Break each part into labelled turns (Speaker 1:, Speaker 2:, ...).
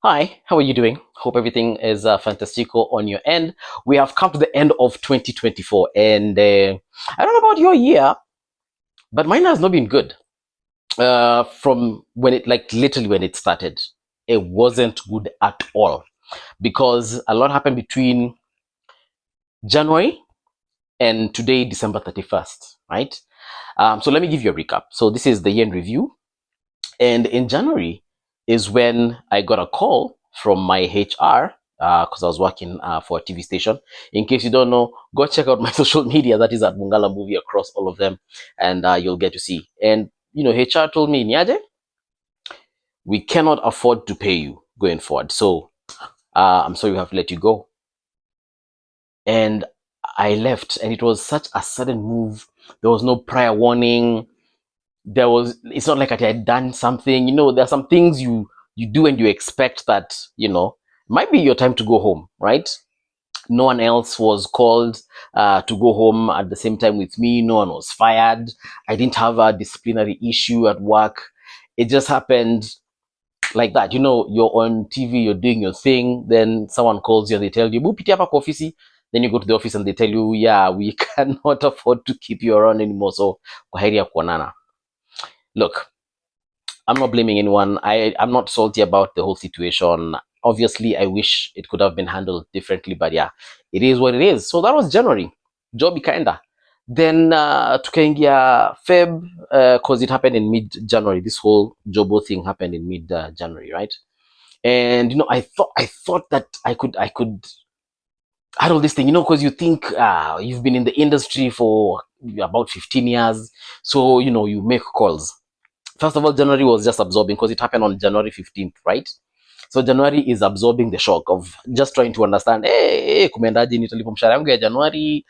Speaker 1: Hi, how are you doing? Hope everything is fantastical on your end. We have come to the end of 2024, and I don't know about your year, but mine has not been good. From when it, like literally when it started, it wasn't good at all because a lot happened between January and today, December 31st, right? So let me give you a recap. So this is the year in review, and in January is when I got a call from my HR because I was working for a TV station. In case you don't know, go check out my social media. That is at Mung'ala Movie across all of them, and you'll get to see. And HR told me, Niaje, we cannot afford to pay you going forward. So I'm sorry, we have to let you go. And I left, and it was such a sudden move. There was no prior warning. It's not like I had done something. There are some things you do and you expect that, might be your time to go home, right? No one else was called to go home at the same time with me. No one was fired. I didn't have a disciplinary issue at work. It just happened like that. You're on TV, you're doing your thing, then someone calls you and they tell you, "Pitia hapa kwa ofisi." Then you go to the office and they tell you, "Yeah, we cannot afford to keep you around anymore. So, kwaheri ya kuonana." Look, I'm not blaming anyone. I'm not salty about the whole situation. Obviously, I wish it could have been handled differently, but yeah, it is what it is. So that was January. Job kinda. Then tukaingia Feb, because it happened in mid-January. This whole Jobo thing happened in mid-January, right? And I thought that I could handle this thing, because you think you've been in the industry for about 15 years, so you make calls. First of all, January was just absorbing because it happened on January 15th, right? So January is absorbing the shock of just trying to understand, kumendaje, nitalipa mshahara yangu ya Januari,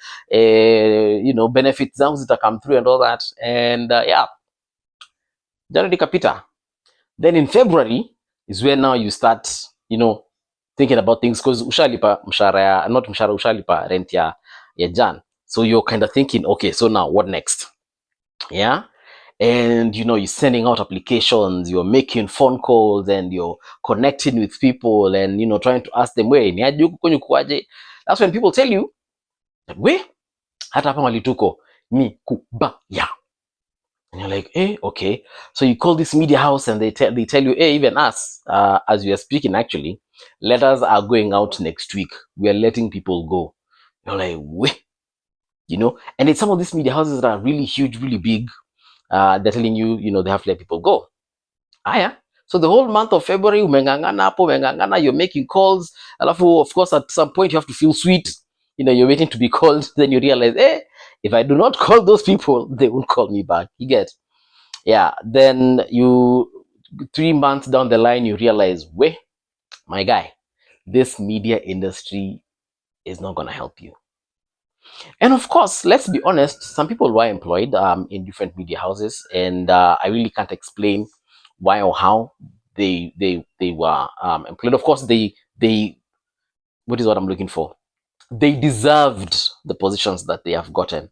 Speaker 1: benefits zangu zita come through and all that. And yeah, January kapita. Then in February is where now you start, thinking about things because ushalipa mshahara, not mshahara, ushalipa rent ya Jan. So you're kind of thinking, okay, so now what next? Yeah. And you're sending out applications, you're making phone calls, and you're connecting with people, and trying to ask them, "Wait, niaje huku kwenye kuaje?" That's when people tell you that, "We hata hapa malituko ni kubaya." And you're like, okay. So you call this media house and they tell you, even us, as we are speaking, actually, letters are going out next week. We are letting people go. You're like, "We," and it's some of these media houses that are really huge, really big. They're telling you, they have to let people go. So the whole month of February, you're making calls. Alafu, of course, at some point you have to feel sweet. You're waiting to be called. Then you realize, if I do not call those people, they won't call me back. You get? Yeah. Then 3 months down the line, you realize, wait, my guy, this media industry is not going to help you. And of course, let's be honest, some people were employed in different media houses, and I really can't explain why or how they were employed. Of course, they what is what I'm looking for? They deserved the positions that they have gotten.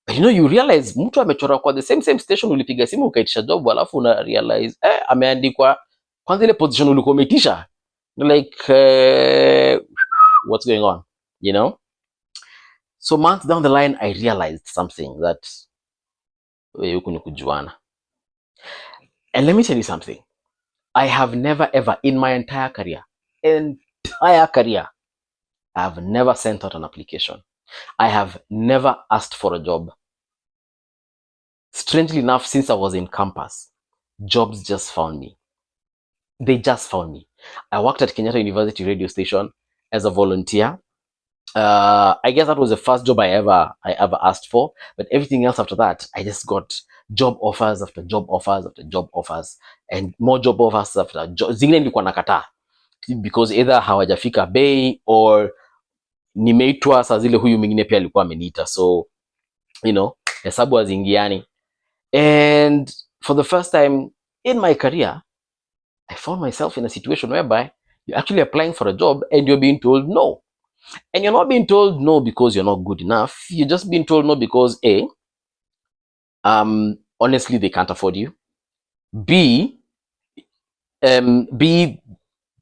Speaker 1: But you realize mtu amechora kwa the same station, ulipiga simu ukaitisha job, alafu una realize ameandikwa kwanza ile position ulikuwa umeitisha. Like what's going on, So months down the line, I realized something that and let me tell you something. I have never ever in my entire career, I have never sent out an application. I have never asked for a job. Strangely enough, since I was in campus, jobs just found me. They just found me. I worked at Kenyatta University radio station as a volunteer. I guess that was the first job I ever asked for, but everything else after that, I just got job offers after job offers after job offers, and more job offers after job. Zingine nilikuwa nakataa because either hawajafika bei or nimeitwa saa zile huyu mwingine pia alikuwa ameniita, so hesabu haziingiani. And for the first time in my career, I found myself in a situation whereby you're actually applying for a job and you're being told no. And you're not being told no because you're not good enough. You're just being told no because honestly, they can't afford you. B,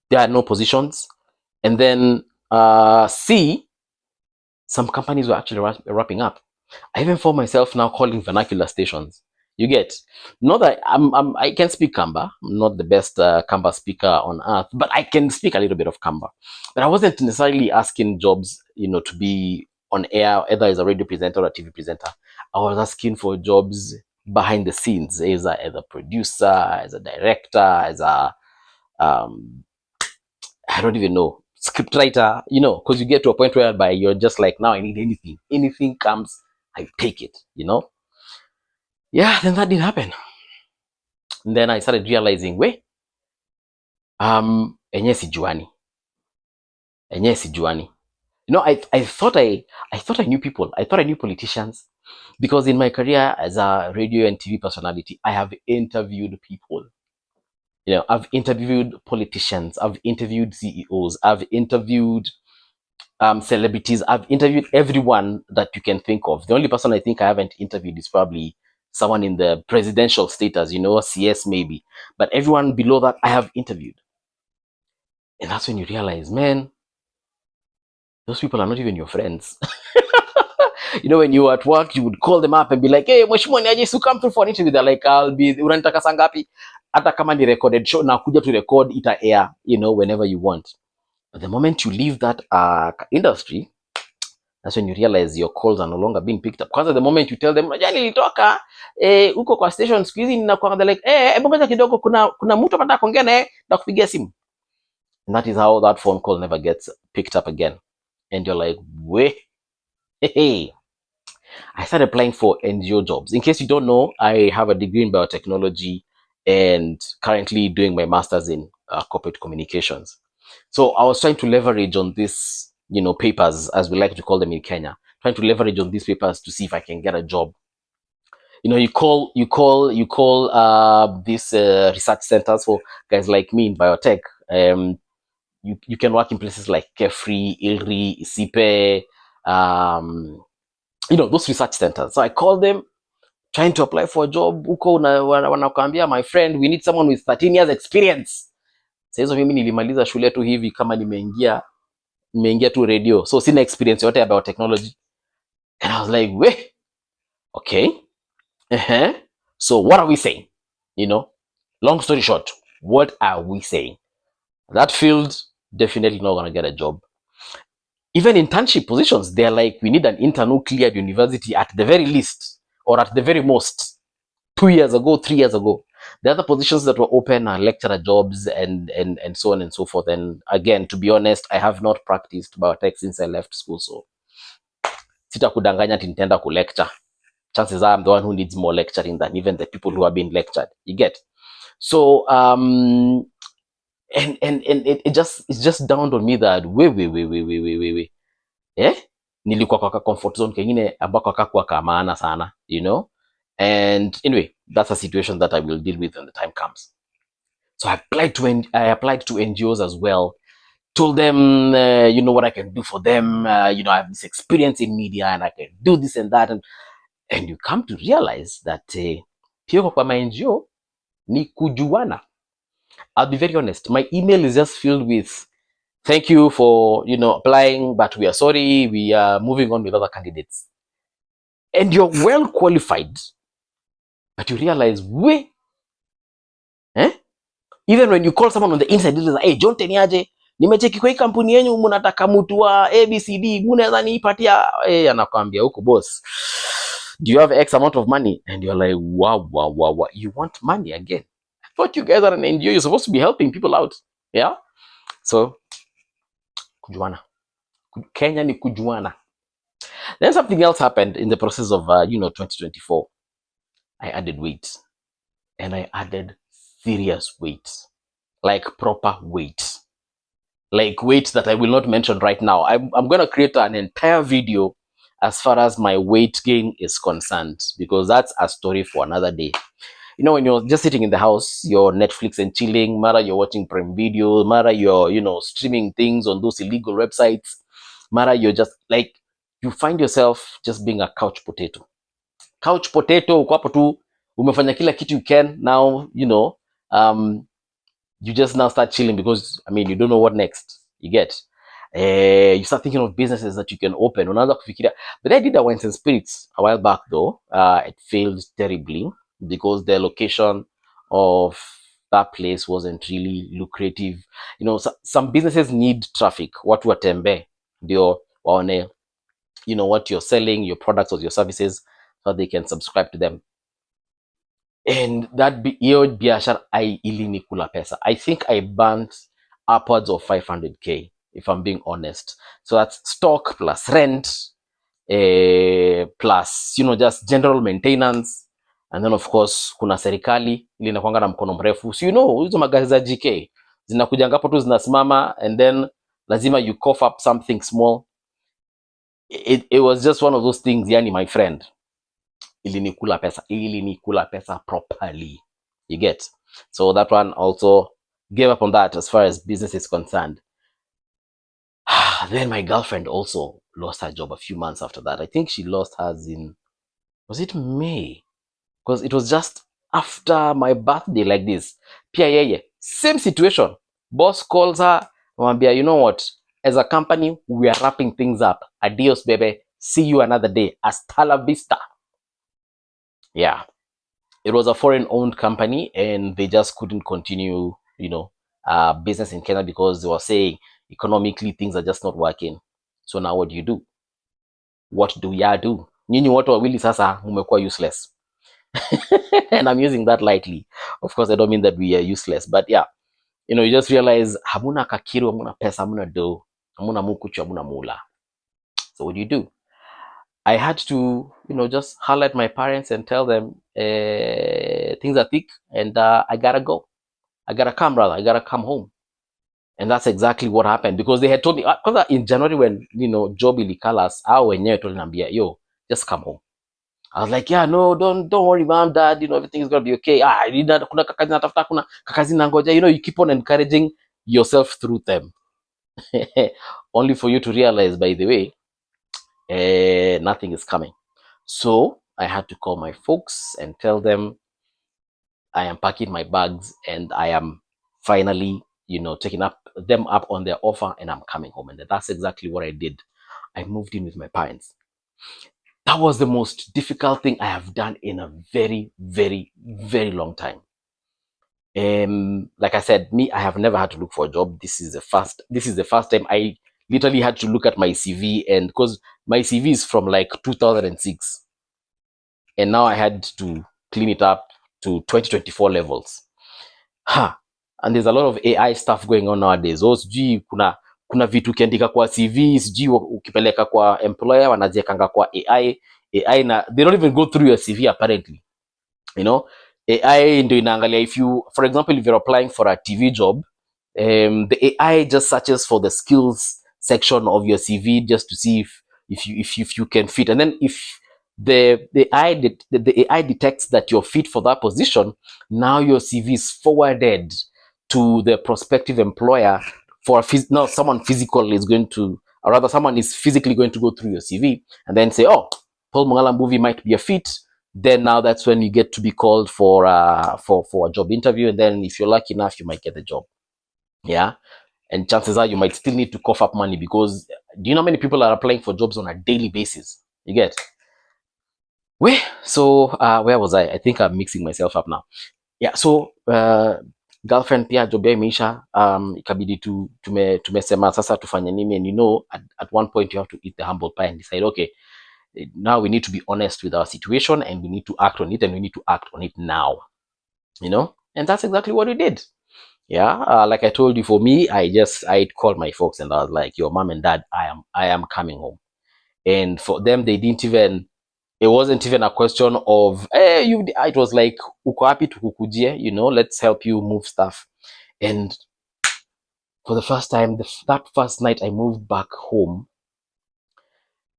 Speaker 1: there are no positions. And then C, some companies were actually wrapping up. I even found myself now calling vernacular stations. You get, not that I can speak Kamba. I'm not the best Kamba speaker on earth, but I can speak a little bit of Kamba. But I wasn't necessarily asking jobs, to be on air, either as a radio presenter or a TV presenter. I was asking for jobs behind the scenes, as a producer, as a director, as a I don't even know, script writer, because you get to a point whereby you're just like, now I need anything. Anything comes, I take it, Yeah, then that didn't happen. And then I started realizing, wait, enye sijuani. I thought I knew people. I thought I knew politicians, because in my career as a radio and TV personality, I have interviewed people. I've interviewed politicians, I've interviewed CEOs, I've interviewed celebrities, I've interviewed everyone that you can think of. The only person I think I haven't interviewed is probably someone in the presidential status, CS maybe. But everyone below that, I have interviewed. And that's when you realize, man, those people are not even your friends. When you were at work, you would call them up and be like, hey, mheshimiwa niaje, so come through for an interview. They're like, unanitaka saa ngapi? Hata kama ni recorded show, na kuja to record, ita air, whenever you want. But the moment you leave that industry, that's when you realize your calls are no longer being picked up. Because the moment you tell them, jani nilitoka uko kwa station siku hizi ninakuwa like, hebu ngoja kidogo, kuna mtu anataka kuongea naye na kupigia simu. And that is how that phone call never gets picked up again. And you're like, wait, hey. I started applying for NGO jobs. In case you don't know, I have a degree in biotechnology and currently doing my master's in corporate communications. So I was trying to leverage on this, papers, as we like to call them in Kenya, trying to leverage on these papers to see if I can get a job. You call these research centers for guys like me in biotech. You can work in places like Kefri, Ilri, Isipe, those research centers. So I called them, trying to apply for a job. Uko wanakuambia, my friend, we need someone with 13 years experience. Sasa hizo mimi nilimaliza shule tu hivi kama nimeingia tu radio. So sina experience yote about technology. And I was like, wait, okay. So what are we saying? Long story short, what are we saying? That field, definitely not gonna get a job. Even internship positions, they're like, we need an intern who cleared university at the very least, or at the very most, 2 years ago, 3 years ago. The other positions that were open are lecturer jobs and so on and so forth. And again, to be honest, I have not practiced biotech since I left school. So, sita kudanganya nitaenda ku lecture. Chances are I'm the one who needs more lecturing than even the people who are being lectured. You get? So, and it just dawned on me that wait. Nilikuwa kwa comfort zone kengine ambako akakuwa kamaana sana, And anyway, that's a situation that I will deal with when the time comes. So I applied to NGOs as well. Told them, what I can do for them. I have this experience in media and I can do this and that. And you come to realize that pia kwa NGO ni kujuana. I'll be very honest. My email is just filled with, thank you for, applying, but we are sorry. We are moving on with other candidates. And you're well qualified, but you realize, even when you call someone on the inside, you say, hey, John Teniaje, nimecheki kwa hii kampuni yenu mnataka mtu wa ABCD, mnaweza nipatia? Anakuambia huko, boss, do you have X amount of money? And you're like, wow, you want money again? I thought you guys are an NGO. You're supposed to be helping people out. Yeah? So, kujuana. Kenya ni kujuana. Then something else happened in the process of, 2024. I added weight. And I added serious weight. Like proper weight. Like weight that I will not mention right now. I'm going to create an entire video as far as my weight gain is concerned. Because that's a story for another day. When you're just sitting in the house, you're Netflix and chilling, mara you're watching Prime Video, mara you're, streaming things on those illegal websites, mara you're just like, you find yourself just being a couch potato. Couch potato, uko hapo tu, umefanya kila kitu you can. Now, you just now start chilling because, I mean, you don't know what next. You get. You start thinking of businesses that you can open. Unaanza kufikiria. But I did a Wines and Spirits a while back though. It failed terribly because the location of that place wasn't really lucrative. You know, some businesses need traffic. Watu watembe ndio waone, you know, what you're selling, your products or your services, so they can subscribe to them. And that hiyo biashara ilinikula pesa. I think I burnt upwards of 500k if I'm being honest. So that's stock plus rent, plus, you know, just general maintenance, and then of course kuna serikali ili inakuanga na mkono mrefu. So you know, hizo magari za GK zinakuja ngapo tu zinasimama, and then lazima you cough up something small. It was just one of those things, yani my friend, ilinikula pesa properly. You get. So that one also gave up on that as far as business is concerned. Then my girlfriend also lost her job a few months after that. I think she lost hers in, was it May? Because it was just after my birthday like this. Pia yeye, same situation. Boss calls her, mwambia, you know what? As a company, we are wrapping things up. Adios, baby. See you another day. Hasta la vista. Yeah. It was a foreign-owned company, and they just couldn't continue, you know, business in Kenya because they were saying economically things are just not working. So now what do you do? What do ya do? Nyinyi watu wawili sasa mumekuwa useless. And I'm using that lightly. Of course, I don't mean that we are useless, but yeah, you know, you just realize hamuna kakiru, hamuna pesa, hamuna do, hamuna mukuchu, hamuna mula. So what do? I had to, you know, just highlight my parents and tell them things are thick, and I gotta go. I gotta come home. And that's exactly what happened, because they had told me, because in January when, you know, job ilikalas, I wenyewe tolinambia, yo, just come home. I was like, yeah, no, don't worry, mom, dad, you know, everything is gonna be okay. Kuna kakazi natafuta, kuna kakazi nangoja. You know, you keep on encouraging yourself through them. Only for you to realize, by the way, nothing is coming. So I had to call my folks and tell them I am packing my bags and I am finally, you know, taking them up on their offer, and I'm coming home. And that's exactly what I did. I moved in with my parents. That was the most difficult thing I have done in a very, very, very long time. Like I said, I have never had to look for a job. This is the first time I literally had to look at my CV, and because my CV is from like 2006, and now I had to clean it up to 2024 levels. And there's a lot of AI stuff going on nowadays. Sijui kuna vitu ukiandika kwa CV, sijui ukipeleka kwa employer wanaziekanga kwa AI na they don't even go through your CV apparently. You know, AI ndio inaangalia, if you, for example, if you're applying for a TV job, the AI just searches for the skills section of your CV just to see if you can fit. And then if the AI detects that you're fit for that position, now your CV is forwarded to the prospective employer for someone physical is going to, or rather someone is physically going to go through your CV and then say, oh, Paul Mung'ala movie might be a fit. Then now that's when you get to be called for a job interview, and then if you're lucky enough, you might get the job. Yeah, and chances are you might still need to cough up money, because do you know how many people are applying for jobs on a daily basis? You get. So where was I? I think I'm mixing myself up now. Yeah, so girlfriend pia job ya imeisha, ikabidi tumesema sasa tufanye nini, and you know, at one point you have to eat the humble pie and decide, okay, now we need to be honest with our situation and we need to act on it, and we need to act on it now, you know. And that's exactly what we did. Yeah, like I told you, for me, I called my folks and I was like, your mom and dad, I am coming home. And for them, it wasn't even a question of, hey, it was like, uko happy tukukujie, you know, let's help you move stuff. And for the first time, that first night I moved back home,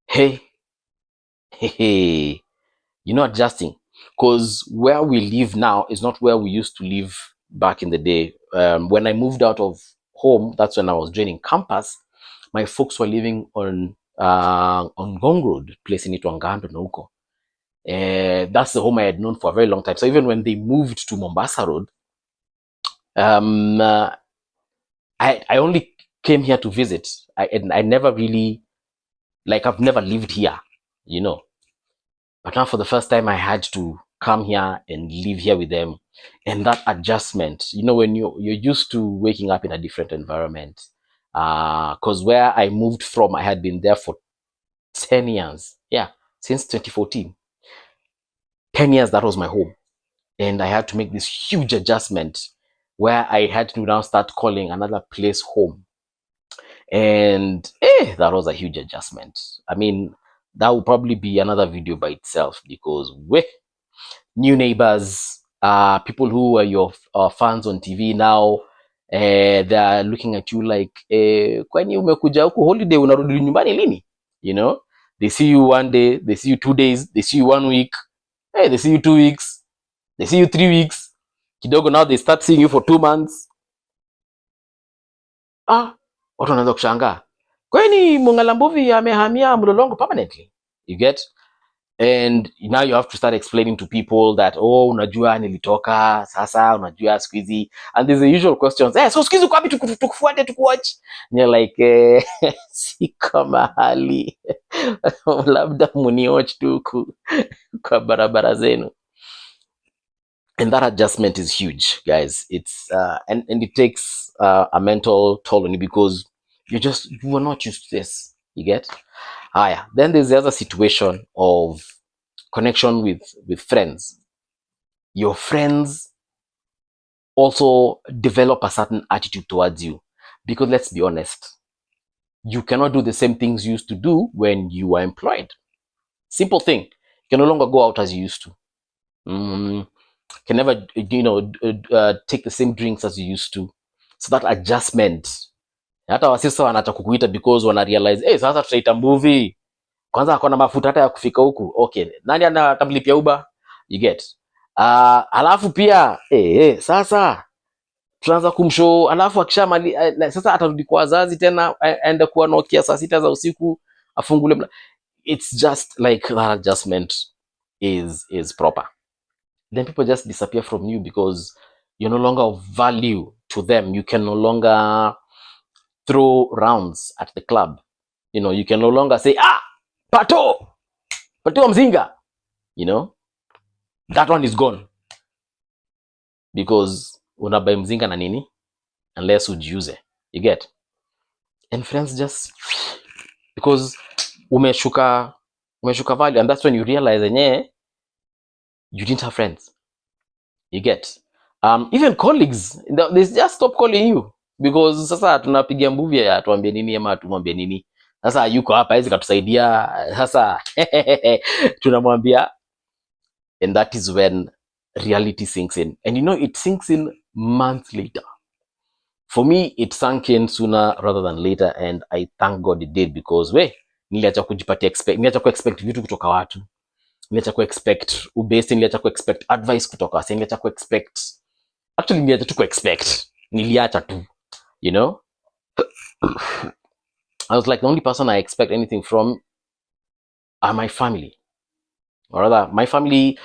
Speaker 1: hey, you know, adjusting, because where we live now is not where we used to live back in the day. When I moved out of home, that's when I was joining campus. My folks were living on Ngong Road, place in Itwangando na huko. That's the home I had known for a very long time. So even when they moved to Mombasa Road, Um, uh, I only came here to visit. I never really, like, I've never lived here, you know. But now for the first time, I had to come here and live here with them. And that adjustment, when you're used to waking up in a different environment. Because where I moved from, I had been there for 10 years. Yeah, since 2014. 10 years, that was my home. And I had to make this huge adjustment where I had to now start calling another place home. And that was a huge adjustment. I mean, that would probably be another video by itself, because with new neighbors, people who are your fans on TV now, they're looking at you like, kwani umekuja huku holiday, unarudi nyumbani lini? They see you one day, they see you 2 days, they see you 1 week, they see you 2 weeks, they see you 3 weeks. Kidogo now they start seeing you for 2 months. Watu wanaanza kushangaa, kwani Mung'ala Mbuvi amehamia Mlolongo permanently? You get? And now you have to start explaining to people that, unajua nilitoka sasa, unajua siku hizi, and there's the usual questions, so siku hizi uko wapi tukufuate tukuwatch? And you're like, siko mahali labda muniwatch tu kwa barabara zenu. And that adjustment is huge, guys. It's and it takes a mental toll on you, because you are not used to this. You get? Then there's the other situation of connection with friends. Your friends also develop a certain attitude towards you, because let's be honest, you cannot do the same things you used to do when you were employed. Simple thing. You can no longer go out as you used to. Can never, take the same drinks as you used to. So that adjustment, hata wasisa wanaacha kukuita because wana realize, sasa tutaita movie, kwanza akona mafuta hata ya kufika huku. Okay, nani atamlipia Uber? You get? Alafu pia sasa tunaanza kumshow, alafu akishamali sasa atarudi kwa wazazi tena, aende kuwa Nokia saa 6 za usiku, afungule. It's just like that adjustment is proper. Then people just disappear from you because you're no longer of value to them. You can no longer throw rounds at the club. You can no longer say, Pato Mzinga. That one is gone. Because unabai mzinga na nini? Unless ujiuze. You get? And friends just, because umeshuka value, and that's when you realize you didn't have friends. You get? Even colleagues, they just stop calling you, because sasa tunapigia movie ya tuambie nini ama tumwambie nini. Sasa yuko hapa hizi katusaidia, sasa tunamwambia. And that is when reality sinks in. And it sinks in months later. For me, it sank in sooner rather than later, and I thank God it did, because niliacha kuexpect vitu kutoka watu. Niliacha kuexpect ubesi, niliacha kuexpect advice kutoka wasi, niliacha kuexpect, actually niliacha tu kuexpect. Niliacha tu, I was like, the only person I expect anything from are my family. Or rather, my family,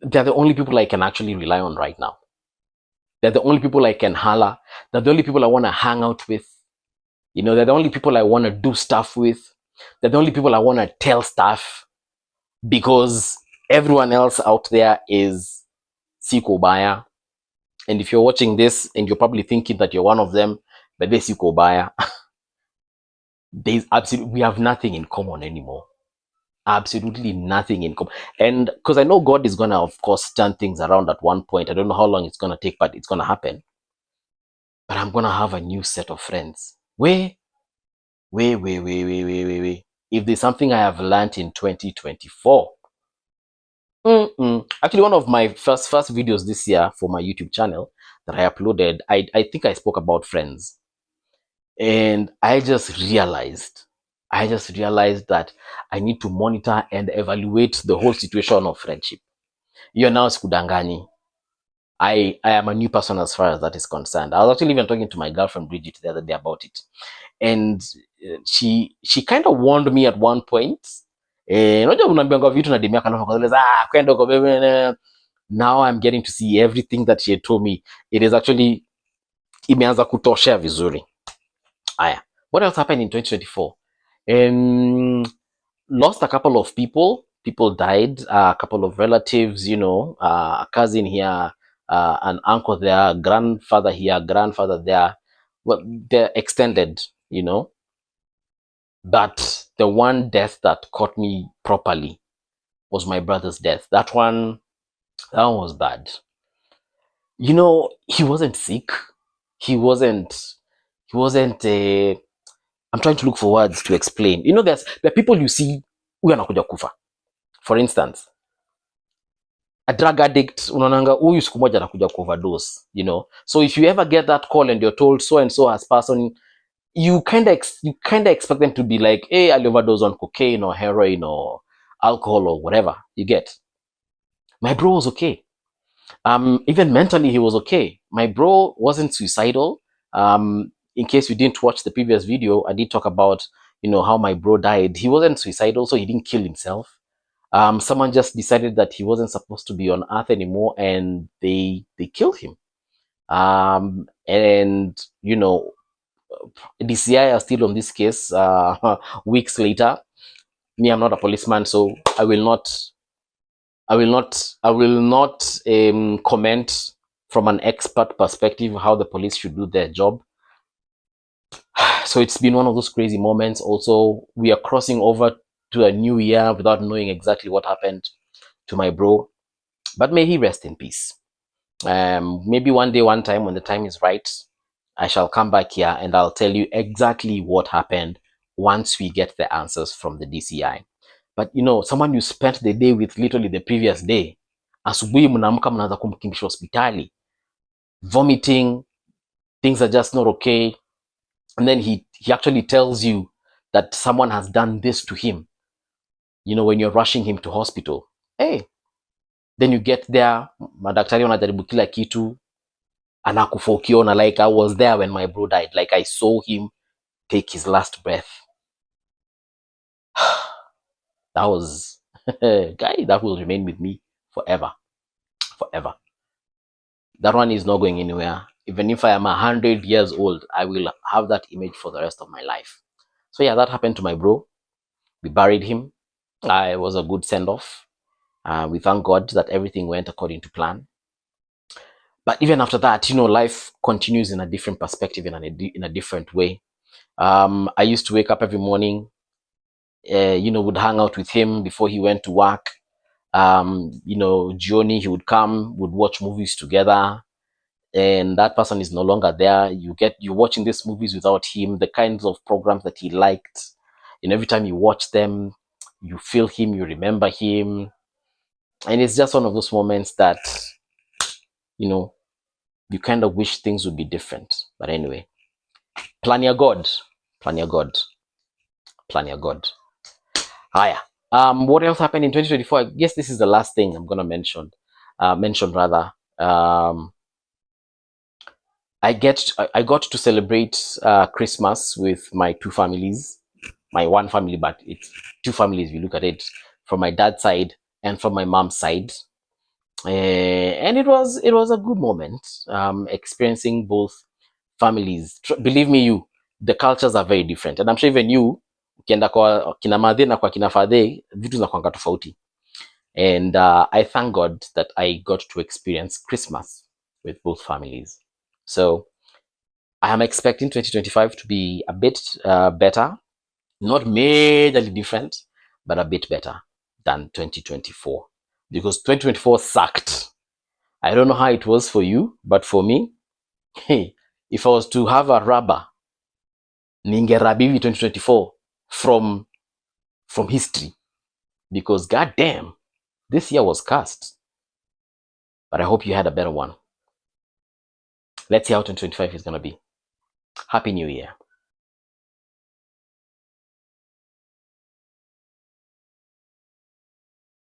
Speaker 1: they're the only people I can actually rely on right now. They're the only people I can holler. They're the only people I want to hang out with. They're the only people I want to do stuff with. They're the only people I want to tell stuff. Because everyone else out there is siko baya. And if you're watching this and you're probably thinking that you're one of them, but they're siko baya, we have nothing in common anymore. Absolutely nothing in common. And because I know God is gonna, of course, turn things around at one point. I don't know how long it's gonna take, but it's gonna happen. But I'm gonna have a new set of friends. If there's something I have learned in 2024, actually, one of my first videos this year for my YouTube channel that I uploaded, I think I spoke about friends. And I just realized that I need to monitor and evaluate the whole situation of friendship. You're now skudangani. I am a new person as far as that is concerned. I was actually even talking to my girlfriend Bridget the other day about it. And she kind of warned me at one point. Unajua unaambianga vitu na demi yako kwenda kwa bebe. Now I'm getting to see everything that she had told me. It is actually imeanza kutoshea vizuri. Aya, what else happened in 2024? Lost a couple of people. People died. A couple of relatives, a cousin here, an uncle there, grandfather here, grandfather there. Well, they're extended, But the one death that caught me properly was my brother's death. That one was bad. He wasn't sick. He wasn't. He wasn't. I'm trying to look for words to explain. There are people you see who anakuja kufa. For instance, a drug addict, unaonanga huyu siku moja anakuja kuoverdose. So if you ever get that call and you're told so and so has passed on, you kind of expect them to be like, hey, I'll overdose on cocaine or heroin or alcohol or whatever. You get. My bro was okay. Even mentally, he was okay. My bro wasn't suicidal. In case you didn't watch the previous video, I did talk about, how my bro died. He wasn't suicidal, so he didn't kill himself. Someone just decided that he wasn't supposed to be on Earth anymore, and they killed him. And DCI are still on this case. Weeks later, me, I'm not a policeman, so I will not comment from an expert perspective how the police should do their job. So it's been one of those crazy moments. Also, we are crossing over to a new year without knowing exactly what happened to my bro. But may he rest in peace. Maybe one day, one time, when the time is right, I shall come back here and I'll tell you exactly what happened once we get the answers from the DCI. But someone you spent the day with literally the previous day, asubuhi mnaamka mnaanza kumkimbisha hospitali, vomiting, things are just not okay. And then he actually tells you that someone has done this to him, when you're rushing him to hospital. Hey, then you get there, madaktari wanajaribu kila kitu, anakufa ukiona, like I was there when my bro died. Like I saw him take his last breath. That was, guy, that will remain with me forever. Forever. That one is not going anywhere. Even if I am 100 years old, I will have that image for the rest of my life. So yeah, that happened to my bro. We buried him. It was a good send-off. We thank God that everything went according to plan. But even after that, life continues in a different perspective, in a different way. I used to wake up every morning, would hang out with him before he went to work. Johnny, he would come, would watch movies together, and that person is no longer there. You're watching these movies without him, the kinds of programs that he liked. Every time you watch them, you feel him, you remember him. And it's just one of those moments that, you kind of wish things would be different. But anyway, plan your God. Plan your God. Plan your God. Haya. What else happened in 2024? I guess this is the last thing I'm gonna mention. I got to celebrate Christmas with my two families. My one family, but it's two families if you look at it, from my dad's side and from my mom's side. And it was a good moment, experiencing both families. Believe me, the cultures are very different, and I'm sure even you, ukienda kwa kina madhe na kwa kina fadhe, vitu zinakuanga tofauti. And I thank God that I got to experience Christmas with both families. So I am expecting 2025 to be a bit better, not majorly different, but a bit better than 2024, because 2024 sucked. I don't know how it was for you, but for me, hey, if I was to have a rubber, ningerabiwi 2024 from history, because goddamn, this year was cursed. But I hope you had a better one. Let's see how 2025 is going to be. Happy New Year.